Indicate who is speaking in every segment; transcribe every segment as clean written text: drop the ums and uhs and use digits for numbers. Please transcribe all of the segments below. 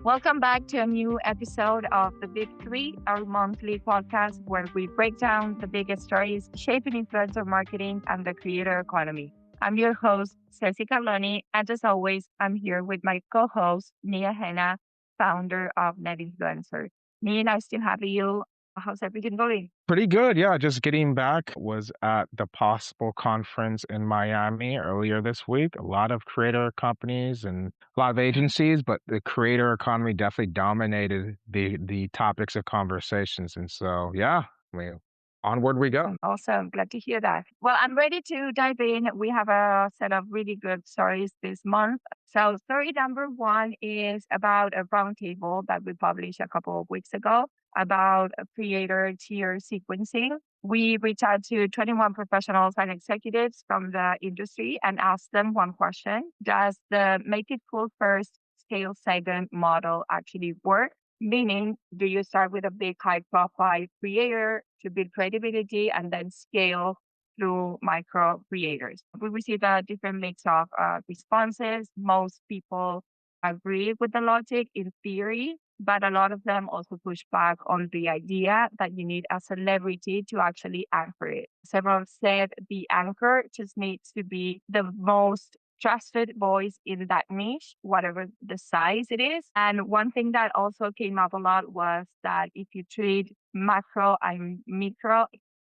Speaker 1: Welcome back to a new episode of The Big Three, our monthly podcast where we break down the biggest stories shaping influencer marketing and the creator economy. I'm your host, Ceci Carloni, and as always, I'm here with my co-host, Ahene, founder of Net Influencer. Nia, nice to have you. How's everything going?
Speaker 2: Pretty good, yeah. Just getting back. Was at the Possible conference in Miami earlier this week. A lot of creator companies and a lot of agencies, but the creator economy definitely dominated the topics of conversations. And so, yeah, I mean, onward we go.
Speaker 1: Awesome. Glad to hear that. Well, I'm ready to dive in. We have a set of really good stories this month. So, story number one is about a roundtable that we published a couple of weeks ago about a creator tier sequencing. We reached out to 21 professionals and executives from the industry and asked them one question. Does the make it cool first, scale second model actually work? Meaning, do you start with a big high profile creator to build credibility and then scale through micro creators? We received a different mix of responses. Most people agree with the logic in theory, but a lot of them also push back on the idea that you need a celebrity to actually anchor it. Several said the anchor just needs to be the most trusted voice in that niche, whatever the size it is. And one thing that also came up a lot was that if you treat macro and micro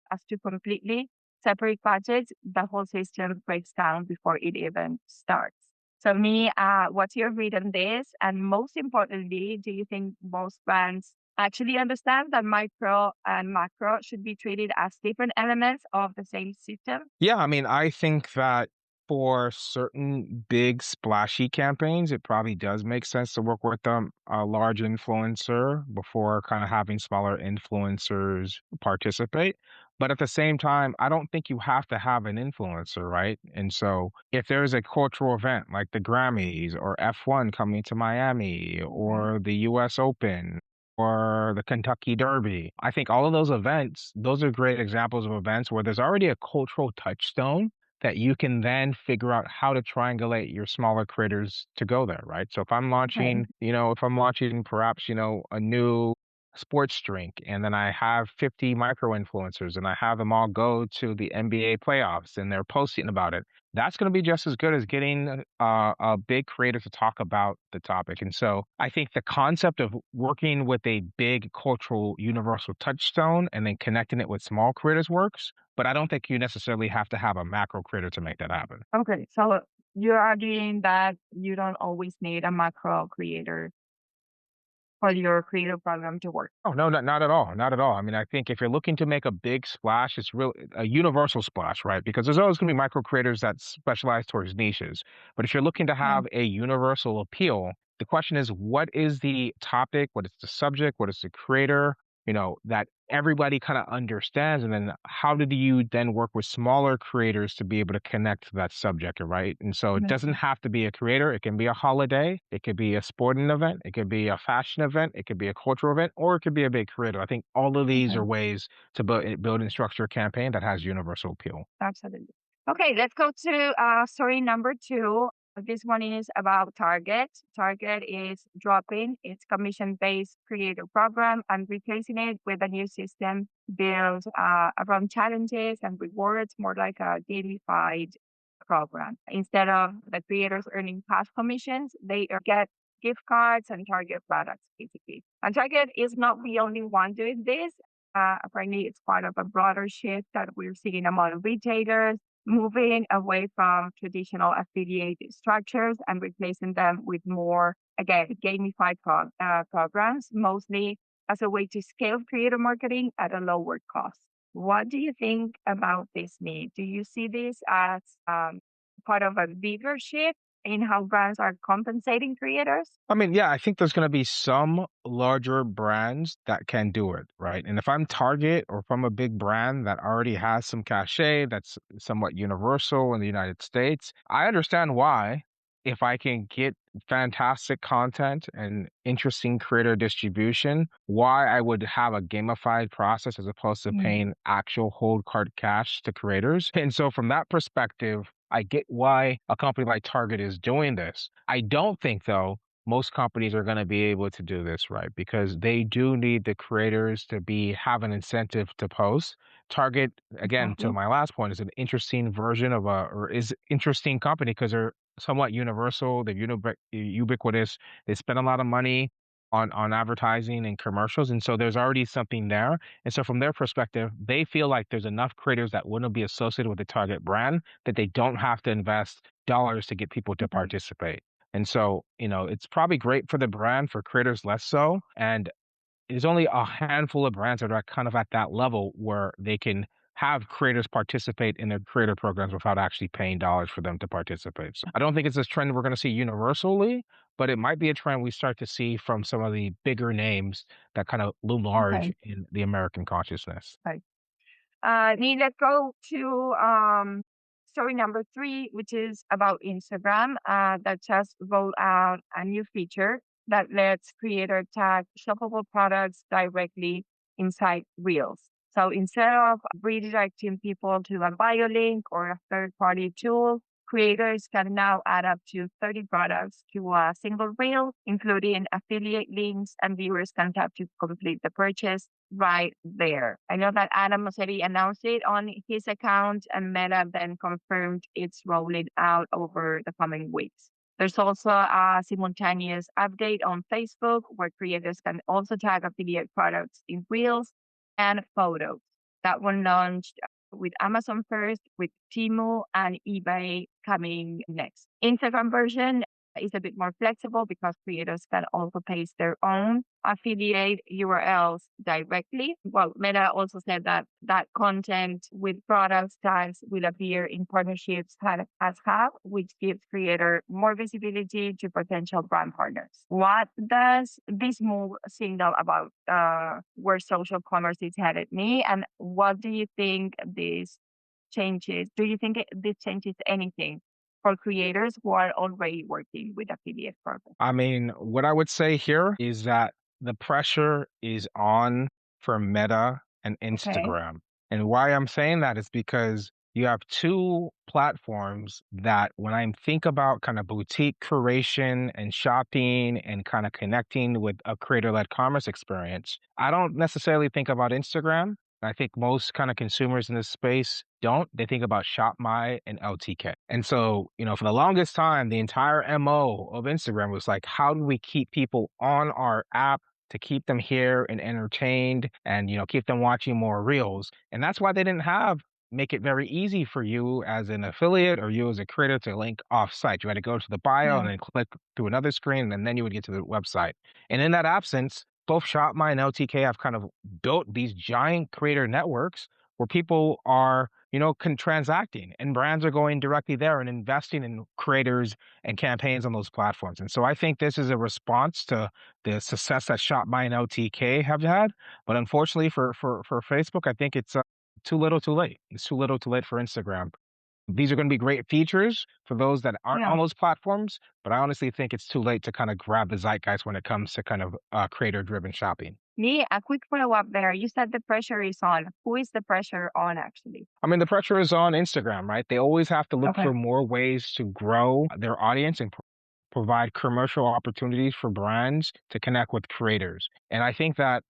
Speaker 1: as two completely separate budgets, the whole system breaks down before it even starts. So, what's your read on this? And most importantly, do you think most brands actually understand that micro and macro should be treated as different elements of the same system?
Speaker 2: Yeah, I mean, I think that for certain big splashy campaigns, it probably does make sense to work with a large influencer before kind of having smaller influencers participate. But at the same time, I don't think you have to have an influencer, right? And so if there's a cultural event like the Grammys or F1 coming to Miami
Speaker 1: Mhm.
Speaker 2: or the US Open or the Kentucky Derby. I think all of those events, those are great examples of events where there's already a cultural touchstone that you can then figure out how to triangulate your smaller creators to go there, right? So if I'm
Speaker 1: Okay.
Speaker 2: launching, if I'm launching perhaps, a new sports drink and then I have 50 micro influencers and I have them all go to the NBA playoffs and they're posting about it, that's going to be just as good as getting a big creator to talk about the topic. And so I think the concept of working with a big cultural universal touchstone and then connecting it with small creators works. But I don't think you necessarily have to have a macro creator to make that happen.
Speaker 1: Okay. So you're arguing that you don't always need a macro creator for your creative program to work.
Speaker 2: Oh, no, not at all. Not at all. I mean, I think if you're looking to make a big splash, it's real a universal splash, right? Because there's always going to be micro creators that specialize towards niches. But if you're looking to
Speaker 1: Yeah.
Speaker 2: have a universal appeal, the question is what is the topic, what is the subject, what is the creator, that everybody kind of understands. And then how do you then work with smaller creators to be able to connect to that subject, right? And so it doesn't
Speaker 1: Mhm.
Speaker 2: have to be a creator. It can be a holiday. It could be a sporting event. It could be a fashion event. It could be a cultural event, or it could be a big creator. I think all of these are
Speaker 1: Okay.
Speaker 2: ways to build and structure a campaign that has universal appeal.
Speaker 1: Absolutely. Okay, let's go to story number two. This one is about Target. Target is dropping its commission-based creator program and replacing it with a new system built around challenges and rewards, more like a gamified program. Instead of the creators earning cash commissions, they get gift cards and Target products, basically. And Target is not the only one doing this. Apparently, it's part of a broader shift that we're seeing among retailers, moving away from traditional affiliate structures and replacing them with more, again, gamified programs, mostly as a way to scale creator marketing at a lower cost. What do you think about this need? Do you see this as part of a bigger shift in how brands are compensating creators?
Speaker 2: I mean, yeah, I think there's going to be some larger brands that can do it, right? And if I'm Target or if I'm a big brand that already has some cachet that's somewhat universal in the United States, I understand why. If I can get fantastic content and interesting creator distribution, why I would have a gamified process as opposed to
Speaker 1: Mm.
Speaker 2: paying actual hold card cash to creators. And so, from that perspective, I get why a company like Target is doing this. I don't think, though, most companies are going to be able to do this right because they do need the creators to have an incentive to post. Target, again, to
Speaker 1: Exactly.
Speaker 2: my last point, is an interesting version of or is interesting company because they're somewhat universal, they're ubiquitous, they spend a lot of money on advertising and commercials. And so there's already something there. And so from their perspective, they feel like there's enough creators that wouldn't be associated with the Target brand that they don't have to invest dollars to get people to
Speaker 1: Mhm.
Speaker 2: participate. And so, it's probably great for the brand, for creators less so. And there's only a handful of brands that are kind of at that level where they can have creators participate in their creator programs without actually paying dollars for them to participate. So I don't think it's a trend we're going to see universally, but it might be a trend we start to see from some of the bigger names that kind of loom large
Speaker 1: Okay.
Speaker 2: in the American consciousness.
Speaker 1: Right. Let's go to story number three, which is about Instagram that just rolled out a new feature that lets creator tag shoppable products directly inside Reels. So instead of redirecting people to a bio link or a third party tool, creators can now add up to 30 products to a single reel, including affiliate links, and viewers can tap to complete the purchase right there. I know that Adam Mosseri announced it on his account, and Meta then confirmed it's rolling out over the coming weeks. There's also a simultaneous update on Facebook where creators can also tag affiliate products in Reels and photos. That one launched with Amazon first, with Temu and eBay coming next. Instagram version is a bit more flexible because creators can also paste their own affiliate URLs directly. Well, Meta also said that that content with products tags will appear in partnerships as have, which gives creator more visibility to potential brand partners. What does this move signal about where social commerce is headed, me? And what do you think this changes? Do you think this changes anything for creators who are already working with affiliate programs?
Speaker 2: I mean, what I would say here is that the pressure is on for Meta and
Speaker 1: Okay.
Speaker 2: Instagram. And why I'm saying that is because you have two platforms that when I think about kind of boutique curation and shopping and kind of connecting with a creator-led commerce experience, I don't necessarily think about Instagram. I think most kind of consumers in this space don't. They think about Shop My and LTK. And so, for the longest time, the entire MO of Instagram was like, how do we keep people on our app to keep them here and entertained and, keep them watching more reels? And that's why they didn't make it very easy for you as an affiliate or you as a creator to link off site. You had to go to the bio and
Speaker 1: Yeah.
Speaker 2: then click through another screen, and then you would get to the website. And in that absence, both ShopMy and LTK have kind of built these giant creator networks where people are, transacting and brands are going directly there and investing in creators and campaigns on those platforms. And so I think this is a response to the success that ShopMy and LTK have had. But unfortunately for Facebook, I think it's too little too late. It's too little too late for Instagram. These are going to be great features for those that aren't
Speaker 1: Yeah.
Speaker 2: on those platforms, but I honestly think it's too late to kind of grab the zeitgeist when it comes to kind of creator driven shopping.
Speaker 1: Me, a quick follow up there. You said the pressure is on. Who is the pressure on actually?
Speaker 2: I mean, the pressure is on Instagram, right? They always have to look
Speaker 1: Okay.
Speaker 2: for more ways to grow their audience and provide commercial opportunities for brands to connect with creators. And I think that,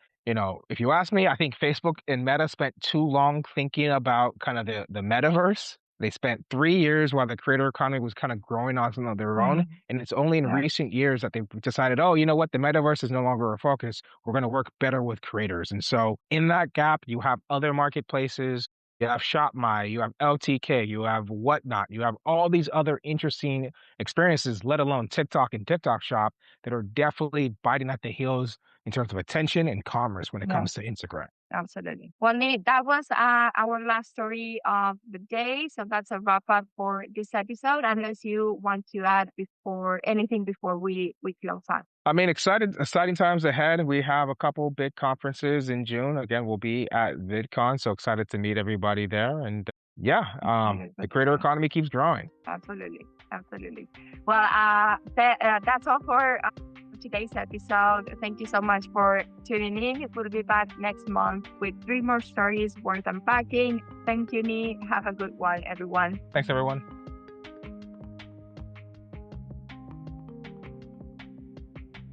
Speaker 2: if you ask me, I think Facebook and Meta spent too long thinking about kind of the metaverse. They spent 3 years while the creator economy was kind of growing on some of their own.
Speaker 1: Mhm.
Speaker 2: And it's only in
Speaker 1: Yeah.
Speaker 2: recent years that they've decided, oh, you know what? The metaverse is no longer a focus. We're going to work better with creators. And so in that gap, you have other marketplaces. You have ShopMy, you have LTK, you have Whatnot, you have all these other interesting experiences, let alone TikTok and TikTok Shop, that are definitely biting at the heels in terms of attention and commerce when it
Speaker 1: Yeah.
Speaker 2: comes to Instagram.
Speaker 1: Absolutely. Well, Nate, that was our last story of the day. So that's a wrap up for this episode. Unless you want to add before anything before we close out.
Speaker 2: I mean, exciting times ahead. We have a couple big conferences in June. Again, we'll be at VidCon, so excited to meet everybody there. And yeah,
Speaker 1: Excited for
Speaker 2: the
Speaker 1: the
Speaker 2: creator
Speaker 1: same.
Speaker 2: economy keeps growing.
Speaker 1: Absolutely. Absolutely. Well, that's all for today's episode. Thank you so much for tuning in. We'll be back next month with three more stories worth unpacking. Thank you, Nee. Have a good one, everyone.
Speaker 2: Thanks, everyone.